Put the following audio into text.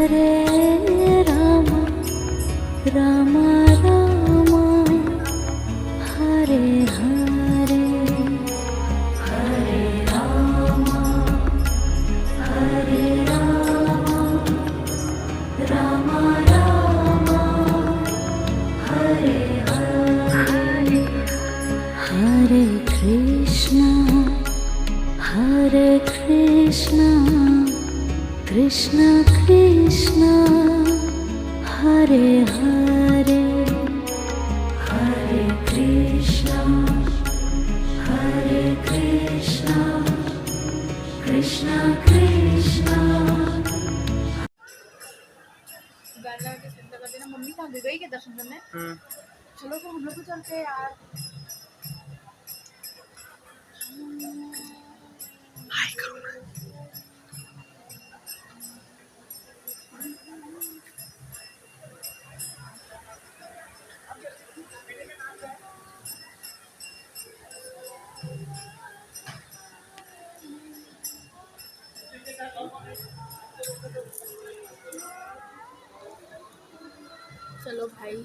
राम राम हरे हरे हरे राम राम राम हरे हरे हरे कृष्णा कृष्ण कृष्ण हरे हरे हरे कृष्णा कृष्ण कृष्ण। गाना के सुनते करते ना मम्मी कहाँ गई क्या दर्शन करने? चलो फिर हम लोग भी चलते हैं यार। हाय करो ना। चलो भाई